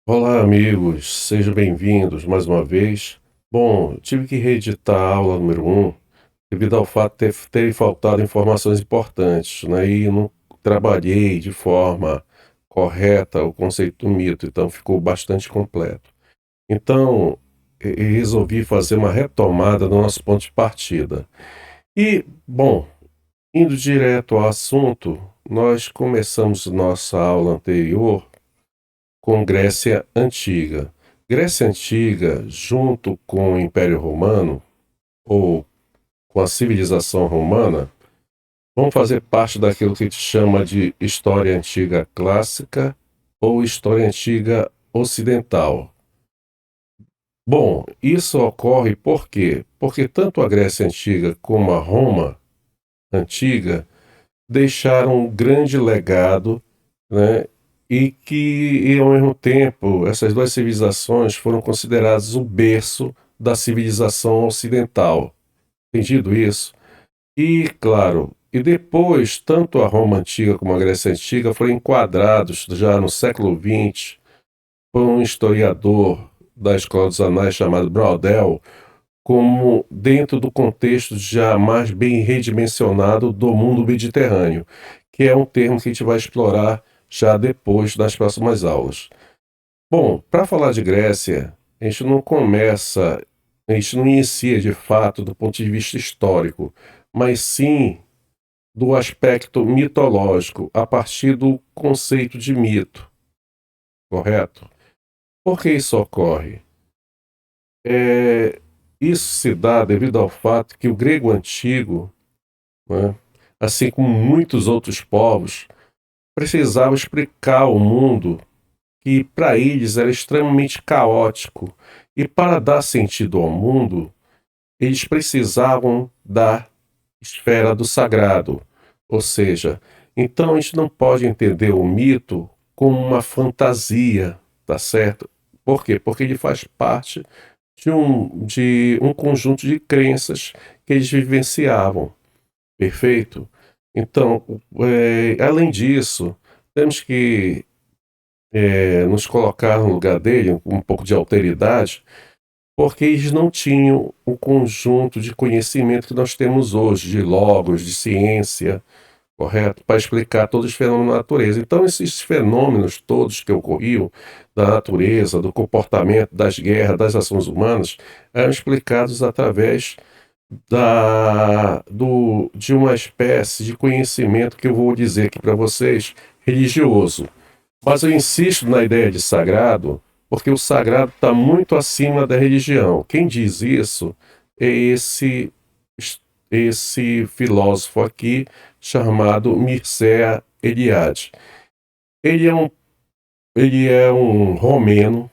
Olá, amigos, sejam bem-vindos mais uma vez. Bom, tive que reeditar a aula número um devido ao fato de terem faltado informações importantes, né? E não trabalhei de forma correta o conceito do mito, então ficou bastante completo. Então, resolvi fazer uma retomada do nosso ponto de partida. E, bom, indo direto ao assunto, nós começamos nossa aula anterior com Grécia Antiga. Grécia Antiga, junto com o Império Romano, ou com a civilização romana, vão fazer parte daquilo que a gente chama de História Antiga Clássica ou História Antiga Ocidental. Bom, isso ocorre por quê? Porque tanto a Grécia Antiga como a Roma Antiga deixaram um grande legado, né? E ao mesmo tempo, essas duas civilizações foram consideradas o berço da civilização ocidental. Entendido isso? E, claro, e depois, tanto a Roma Antiga como a Grécia Antiga foram enquadrados já no século XX por um historiador da Escola dos Anais chamado Braudel, como dentro do contexto já mais bem redimensionado do mundo mediterrâneo, que é um termo que a gente vai explorar já depois das próximas aulas. Bom, para falar de Grécia, a gente não inicia de fato do ponto de vista histórico, mas sim do aspecto mitológico, a partir do conceito de mito, correto? Por que isso ocorre? É, isso se dá devido ao fato que o grego antigo, né, assim como muitos outros povos, precisava explicar ao mundo que para eles era extremamente caótico. E para dar sentido ao mundo, eles precisavam da esfera do sagrado. Ou seja, então a gente não pode entender o mito como uma fantasia, tá certo? Por quê? Porque ele faz parte de um conjunto de crenças que eles vivenciavam. Perfeito? Então, além disso, temos que nos colocar no lugar dele, um pouco de alteridade, porque eles não tinham o conjunto de conhecimento que nós temos hoje, de logos, de ciência, correto? Para explicar todos os fenômenos da natureza. Então, esses fenômenos todos que ocorriam da natureza, do comportamento, das guerras, das ações humanas, eram explicados através de uma espécie de conhecimento que eu vou dizer aqui para vocês, religioso. Mas eu insisto na ideia de sagrado, porque o sagrado está muito acima da religião. Quem diz isso é esse filósofo aqui, chamado Mircea Eliade. Ele é um, ele é um romeno,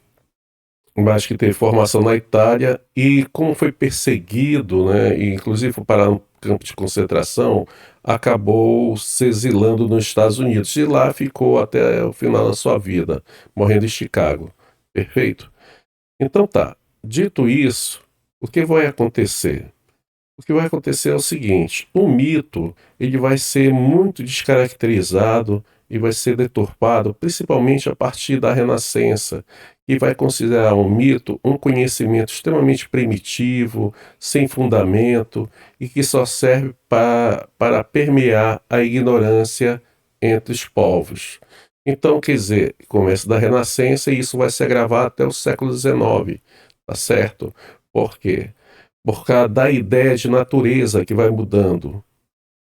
mas que teve formação na Itália e como foi perseguido, né, e inclusive foi parar no campo de concentração, acabou se exilando nos Estados Unidos e lá ficou até o final da sua vida, morrendo em Chicago. Perfeito? Então tá. Dito isso, o que vai acontecer? O que vai acontecer é o seguinte: o mito ele vai ser muito descaracterizado e vai ser deturpado, principalmente a partir da Renascença, que vai considerar um mito um conhecimento extremamente primitivo, sem fundamento e que só serve para permear a ignorância entre os povos. Então, quer dizer, começo da Renascença e isso vai se agravar até o século XIX, tá certo? Por quê? Por causa da ideia de natureza que vai mudando.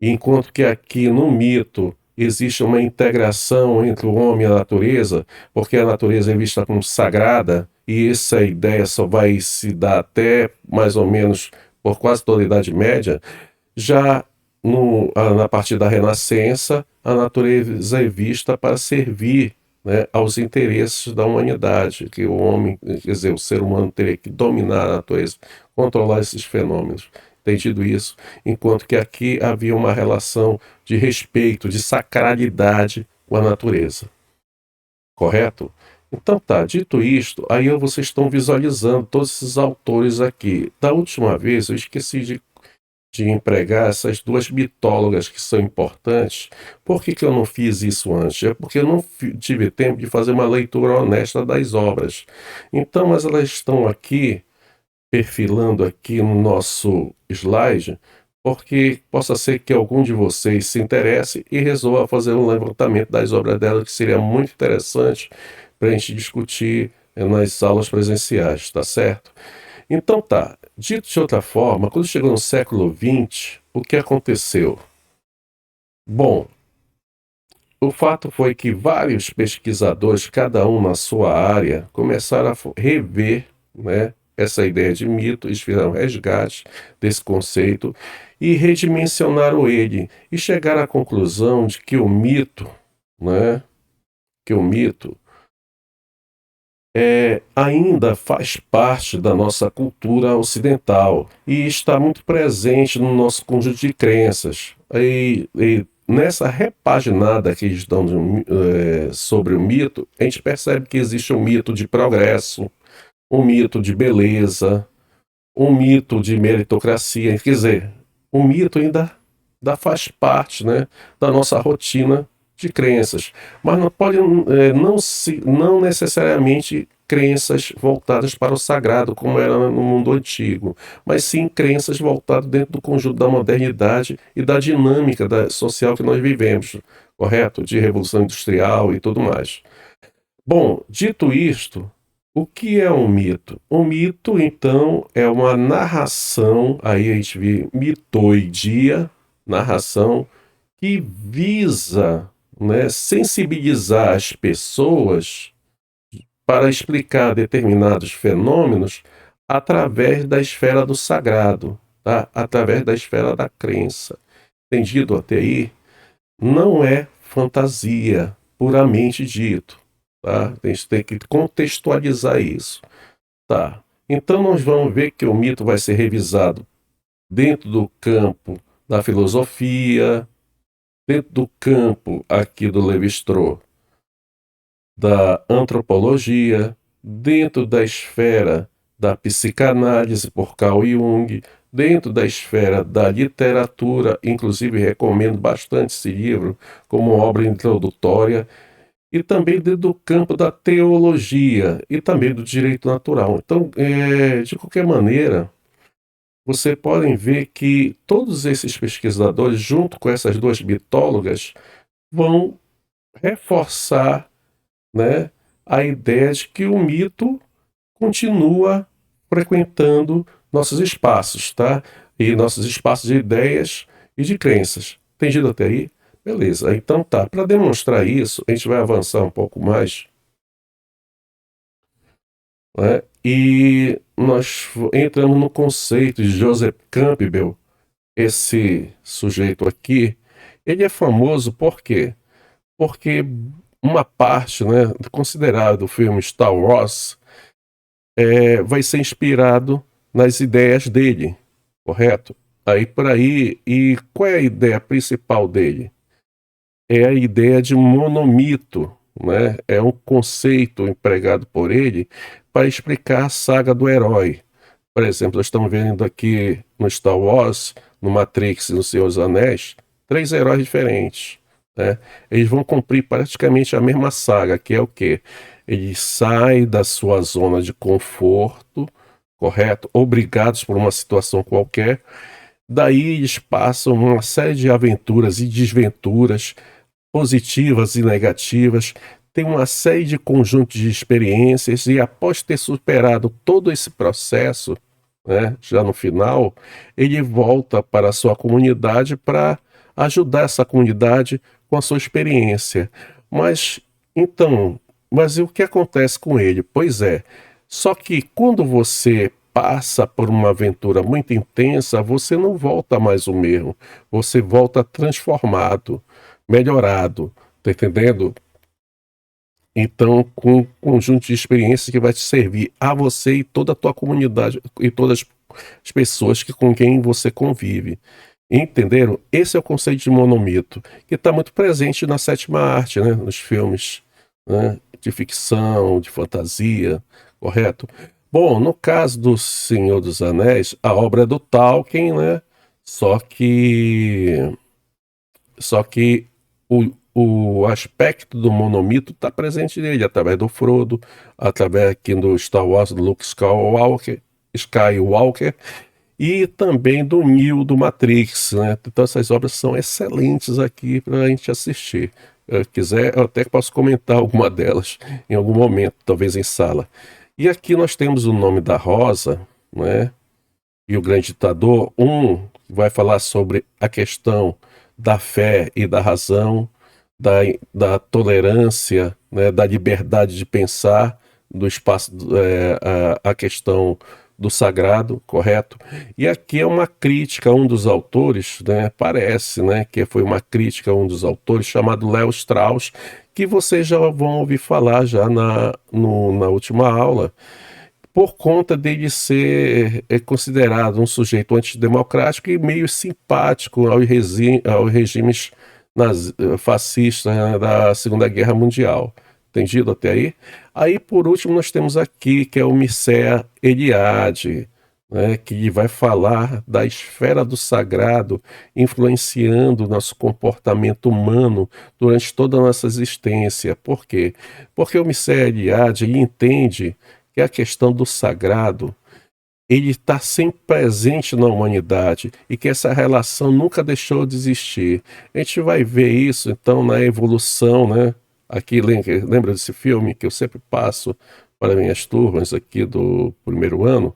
Enquanto que aqui no mito existe uma integração entre o homem e a natureza, porque a natureza é vista como sagrada, e essa ideia só vai se dar até mais ou menos por quase toda a Idade Média, já na partir da Renascença, a natureza é vista para servir, né, aos interesses da humanidade, que o homem, quer dizer, o ser humano teria que dominar a natureza, controlar esses fenômenos. Entendido isso? Enquanto que aqui havia uma relação de respeito, de sacralidade com a natureza. Correto? Então tá, dito isto, aí vocês estão visualizando todos esses autores aqui. Da última vez eu esqueci de de empregar essas duas mitólogas que são importantes. Por que eu não fiz isso antes? É porque eu não tive tempo de fazer uma leitura honesta das obras. Então, mas elas estão aqui, perfilando aqui no nosso slide, porque possa ser que algum de vocês se interesse e resolva fazer um levantamento das obras dela, que seria muito interessante para a gente discutir nas aulas presenciais, tá certo? Então tá, dito de outra forma, quando chegou no século XX, o que aconteceu? Bom, o fato foi que vários pesquisadores, cada um na sua área, começaram a rever, né, essa ideia de mito, eles fizeram um resgate desse conceito e redimensionaram ele e chegaram à conclusão de que o mito, né, que o mito ainda faz parte da nossa cultura ocidental e está muito presente no nosso conjunto de crenças. E nessa repaginada que eles dão sobre o mito, a gente percebe que existe um mito de progresso, um mito de beleza, um mito de meritocracia. Quer dizer, o mito ainda faz parte, né, da nossa rotina de crenças, mas não pode não necessariamente crenças voltadas para o sagrado, como era no mundo antigo, mas sim crenças voltadas dentro do conjunto da modernidade e da dinâmica social que nós vivemos, correto? De revolução industrial e tudo mais. Bom, dito isto, o que é um mito? Um mito, então, é uma narração, aí a gente vê mitoidia, narração, que visa, né, sensibilizar as pessoas para explicar determinados fenômenos através da esfera do sagrado, tá? Através da esfera da crença. Entendido até aí? Não é fantasia, puramente dito, tá? A gente tem que contextualizar isso, tá? Então nós vamos ver que o mito vai ser revisado dentro do campo da filosofia, dentro do campo aqui do Levi-Strauss, da antropologia, dentro da esfera da psicanálise por Carl Jung, dentro da esfera da literatura, inclusive recomendo bastante esse livro como obra introdutória, e também dentro do campo da teologia e também do direito natural. Então, de qualquer maneira, você podem ver que todos esses pesquisadores, junto com essas duas mitólogas, vão reforçar, né, a ideia de que o mito continua frequentando nossos espaços, tá? E nossos espaços de ideias e de crenças. Entendido até aí? Beleza. Então tá. Para demonstrar isso, a gente vai avançar um pouco mais, né? E nós entramos no conceito de Joseph Campbell. Esse sujeito aqui, ele é famoso por quê? Porque uma parte, né, considerada do filme Star Wars vai ser inspirado nas ideias dele, correto? Aí por aí, e qual é a ideia principal dele? É a ideia de monomito, né? É um conceito empregado por ele para explicar a saga do herói. Por exemplo, nós estamos vendo aqui no Star Wars, no Matrix e no Senhor dos Anéis, três heróis diferentes, né? Eles vão cumprir praticamente a mesma saga, que é o quê? Eles saem da sua zona de conforto, correto? Obrigados por uma situação qualquer. Daí eles passam uma série de aventuras e desventuras, positivas e negativas. Tem uma série de conjuntos de experiências e após ter superado todo esse processo, né, já no final, ele volta para a sua comunidade para ajudar essa comunidade com a sua experiência. Mas então, mas e o que acontece com ele? Pois é, só que quando você passa por uma aventura muito intensa, você não volta mais o mesmo, você volta transformado, melhorado, tá entendendo? Então, com um conjunto de experiências que vai te servir a você e toda a tua comunidade e todas as pessoas com quem você convive. Entenderam? Esse é o conceito de monomito, que está muito presente na sétima arte, né? Nos filmes, né, de ficção, de fantasia, correto? Bom, no caso do Senhor dos Anéis, a obra é do Tolkien, né? Só que, só que o aspecto do monomito está presente nele, através do Frodo, através aqui do Star Wars, do Luke Skywalker, e também do Neo do Matrix, né? Então essas obras são excelentes aqui para a gente assistir. Se quiser, eu até posso comentar alguma delas em algum momento, talvez em sala. E aqui nós temos o Nome da Rosa, né? E o Grande Ditador. Um vai falar sobre a questão da fé e da razão, da, da tolerância, né? Da liberdade de pensar, do espaço, a questão do sagrado, correto? E aqui é uma crítica a um dos autores, né? Parece, né, que foi uma crítica a um dos autores chamado Léo Strauss, que vocês já vão ouvir falar já na última aula, por conta dele ser considerado um sujeito antidemocrático e meio simpático aos regimes fascistas, né, da Segunda Guerra Mundial. Entendido até aí? Aí, por último, nós temos aqui, que é o Mircea Eliade, né, que vai falar da esfera do sagrado influenciando o nosso comportamento humano durante toda a nossa existência. Por quê? Porque o Mircea Eliade ele entende que a questão do sagrado ele está sempre presente na humanidade e que essa relação nunca deixou de existir. A gente vai ver isso então na evolução, né? Aqui lembra desse filme que eu sempre passo para minhas turmas aqui do primeiro ano?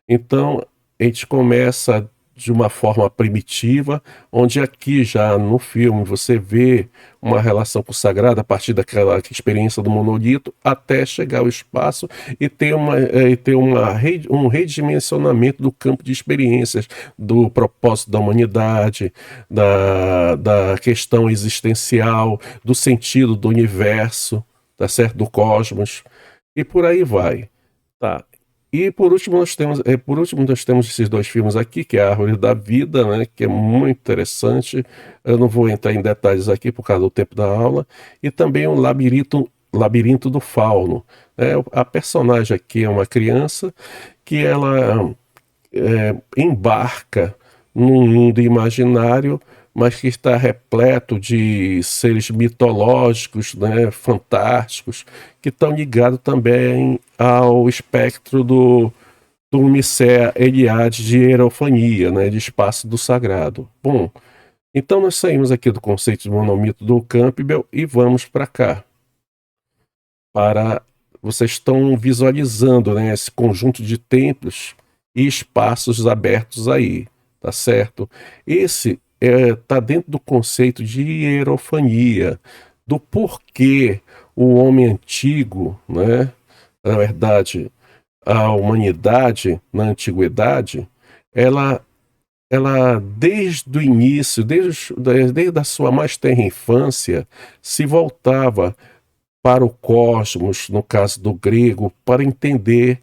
Então a gente começa de uma forma primitiva, onde aqui já no filme você vê uma relação com o sagrado a partir daquela experiência do monolito até chegar ao espaço e ter um redimensionamento do campo de experiências, do propósito da humanidade, da questão existencial, do sentido do universo, tá certo? Do cosmos, e por aí vai. Tá. E por último nós temos esses dois filmes aqui, que é A Árvore da Vida, né, que é muito interessante. Eu não vou entrar em detalhes aqui por causa do tempo da aula. E também o Labirinto do Fauno. A personagem aqui é uma criança que ela embarca num mundo imaginário, mas que está repleto de seres mitológicos, né, fantásticos, que estão ligados também ao espectro do Mircea Eliade de Hierofania, né, de espaço do sagrado. Bom, então nós saímos aqui do conceito de monomito do Campbell e vamos para cá. Vocês estão visualizando, né, esse conjunto de templos e espaços abertos aí, tá certo? Esse está dentro do conceito de hierofania, do porquê o homem antigo, né, na verdade, a humanidade na antiguidade, ela, ela desde o início, desde a sua mais tenra infância, se voltava para o cosmos, no caso do grego, para entender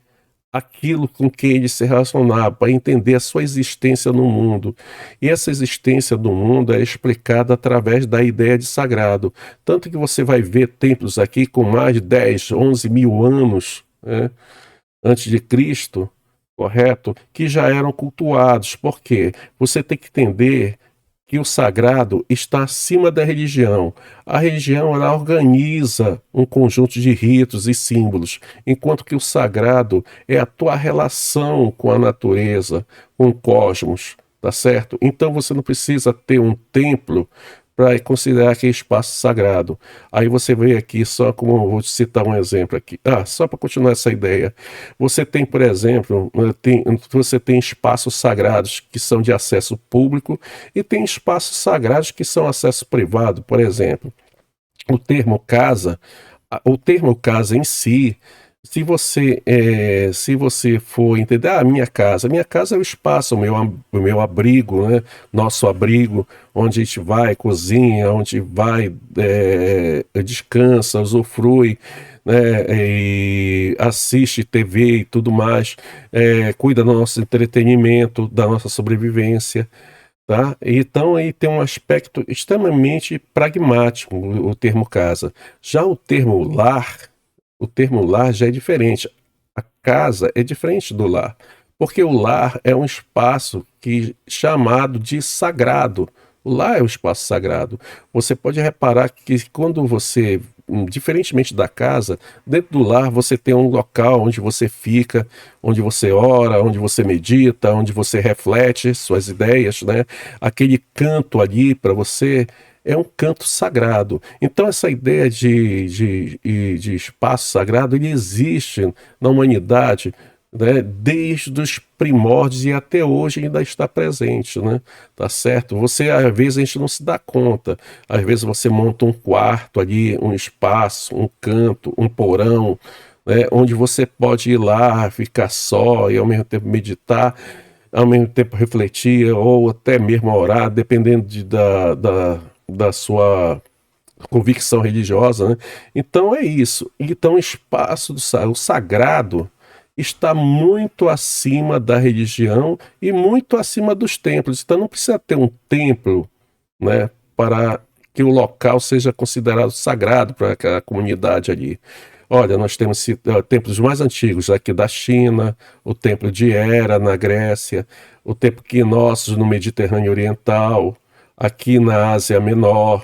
aquilo com que ele se relacionava, para entender a sua existência no mundo. E essa existência do mundo é explicada através da ideia de sagrado. Tanto que você vai ver templos aqui com mais de 10, 11 mil anos, né, antes de Cristo, correto? Que já eram cultuados. Por quê? Você tem que entender que o sagrado está acima da religião. A religião ela organiza um conjunto de ritos e símbolos, enquanto que o sagrado é a tua relação com a natureza, com o cosmos, tá certo? Então você não precisa ter um templo para considerar que é espaço sagrado. Aí você vê aqui, só como vou citar um exemplo aqui. Só para continuar essa ideia. Você tem, por exemplo, você tem espaços sagrados que são de acesso público e tem espaços sagrados que são acesso privado. Por exemplo, o termo casa em si, se você for entender, minha casa é o espaço, o meu abrigo, né? Nosso abrigo, onde a gente vai, cozinha, onde vai, descansa, usufrui, né? E assiste TV e tudo mais, cuida do nosso entretenimento, da nossa sobrevivência. Tá? Então aí tem um aspecto extremamente pragmático, o termo casa. Já o termo lar já é diferente. A casa é diferente do lar. Porque o lar é um espaço chamado de sagrado. O lar é um espaço sagrado. Você pode reparar que quando você, diferentemente da casa, dentro do lar você tem um local onde você fica, onde você ora, onde você medita, onde você reflete suas ideias, né? Aquele canto ali para você é um canto sagrado. Então essa ideia de espaço sagrado, ele existe na humanidade, né, desde os primórdios e até hoje ainda está presente, né? Tá certo? Você, às vezes, a gente não se dá conta. Às vezes você monta um quarto ali, um espaço, um canto, um porão, né, onde você pode ir lá, ficar só e ao mesmo tempo meditar, ao mesmo tempo refletir ou até mesmo orar, dependendo da sua convicção religiosa, né? Então é isso. Então o espaço o sagrado está muito acima da religião e muito acima dos templos. Então não precisa ter um templo, né, para que o local seja considerado sagrado para aquela comunidade ali. Olha, nós temos templos mais antigos aqui da China, o templo de Hera na Grécia, o templo Knossos no Mediterrâneo Oriental, aqui na Ásia Menor,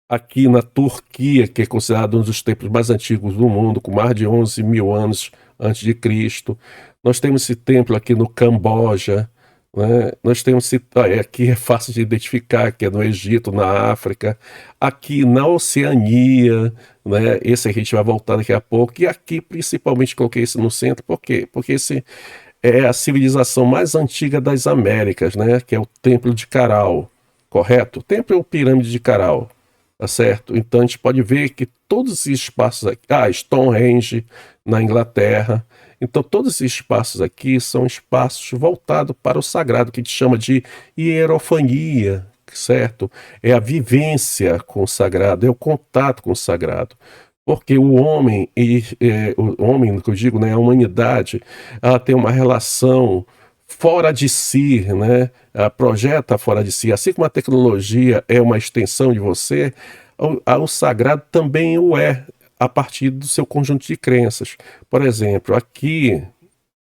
aqui na Turquia, que é considerado um dos templos mais antigos do mundo, com mais de 11 mil anos antes de Cristo. Nós temos esse templo aqui no Camboja, né? Nós temos aqui é fácil de identificar, que é no Egito, na África, aqui na Oceania, né? Esse a gente vai voltar daqui a pouco, e aqui principalmente coloquei esse no centro, por quê? Porque esse é a civilização mais antiga das Américas, né? Que é o Templo de Caral, correto? O templo é o Pirâmide de Caral, tá certo? Então a gente pode ver que todos esses espaços aqui, Stonehenge na Inglaterra, então todos esses espaços aqui são espaços voltados para o sagrado, que a gente chama de hierofania, certo? É a vivência com o sagrado, é o contato com o sagrado. Porque o homem, o homem, que eu digo, né, a humanidade, ela tem uma relação fora de si, né? Ela projeta fora de si. Assim como a tecnologia é uma extensão de você, o sagrado também o é, a partir do seu conjunto de crenças. Por exemplo, aqui,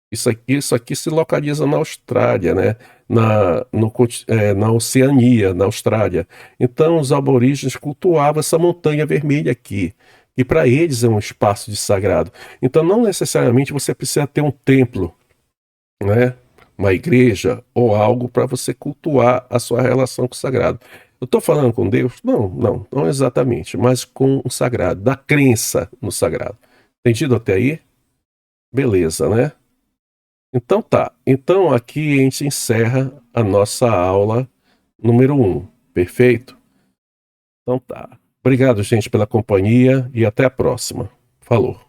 isso aqui se localiza na Austrália, né? Na Oceania, na Austrália. Então, os aborígenes cultuavam essa montanha vermelha aqui. E para eles é um espaço de sagrado. Então, não necessariamente você precisa ter um templo, né? Uma igreja ou algo para você cultuar a sua relação com o sagrado. Eu estou falando com Deus? Não exatamente, mas com o sagrado, da crença no sagrado. Entendido até aí? Beleza, né? Então tá. Então aqui a gente encerra a nossa aula número 1. Perfeito? Então tá. Obrigado, gente, pela companhia e até a próxima. Falou.